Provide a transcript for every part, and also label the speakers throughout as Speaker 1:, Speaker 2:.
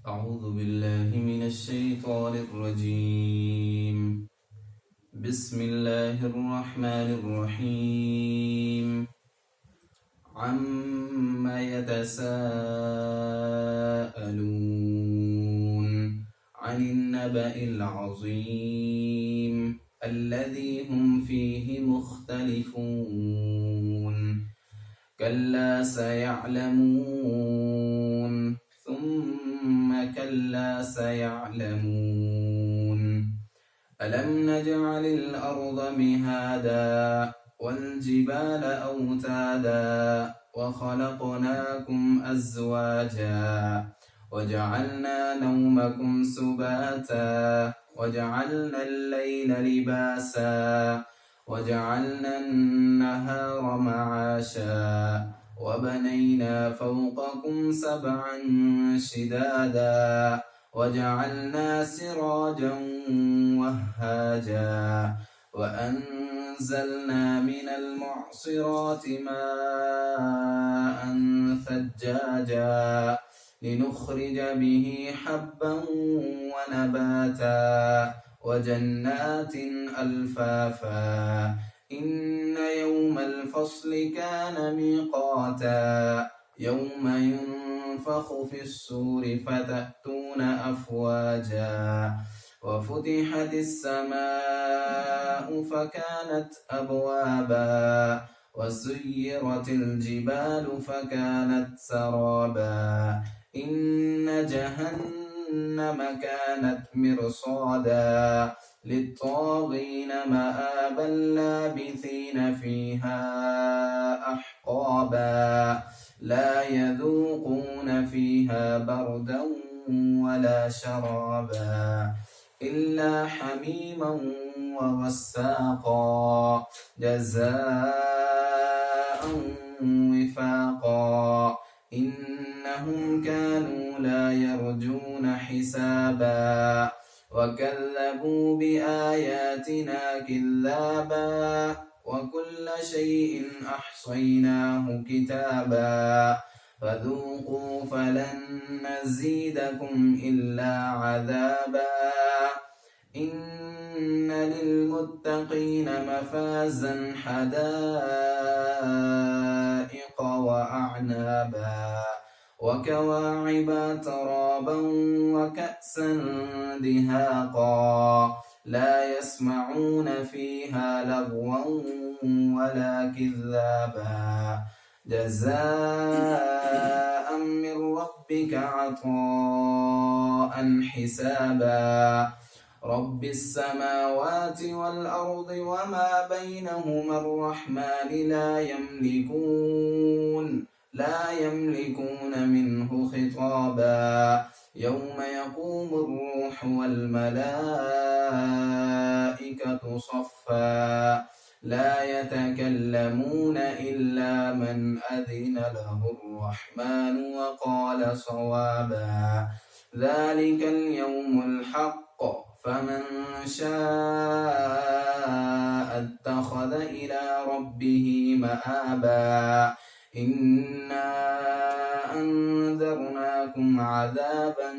Speaker 1: أعوذ بالله من الشيطان الرجيم. بسم الله الرحمن الرحيم. عما يتساءلون عن النبأ العظيم الذي هم فيه مختلفون كلا سيعلمون ثم كلا سيعلمون ألم نجعل الأرض مهادا والجبال أوتادا وخلقناكم أزواجا وجعلنا نومكم سباتا وجعلنا الليل لباسا وجعلنا النهار معاشا وبنينا فوقكم سبعا شدادا وجعلنا سراجا وهاجا وأنزلنا من المعصرات ماء ثجاجا لنخرج به حبا ونباتا وجنات ألفافا إن يوم الفصل كان ميقاتا يوم ينفخ في الصور فتأتون أفواجا وفتحت السماء فكانت أبوابا وسيرت الجبال فكانت سرابا إن جهنم كانت مرصادا للطاغين مآبا لابثين فيها أحقابا لا يذوقون فيها بردا ولا شرابا إلا حميما وغساقا جزاء وفاقا إنهم كانوا لا يرجون حسابا وكذبوا بآياتنا كذابا وكل شيء أحصيناه كتابا فذوقوا فلن نزيدكم إلا عذابا إن للمتقين مفازا حدائق وأعنابا وكواعب ترابا وكأسا دهاقا لا يسمعون فيها لغوا ولا كذابا جزاء من ربك عطاء حسابا رب السماوات والأرض وما بينهما الرحمن لا يملكون منه خطابا يوم يقوم الروح والملائكة صفا لا يتكلمون إلا من أذن له الرحمن وقال صوابا ذلك اليوم الحق فمن شاء اتخذ إلى ربه مآبا إنا أنذرناكم عذابا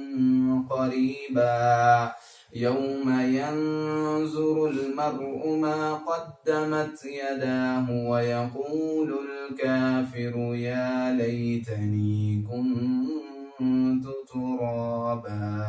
Speaker 1: قريبا يوم ينظر المرء ما قدمت يداه ويقول الكافر يا ليتني كنت ترابا.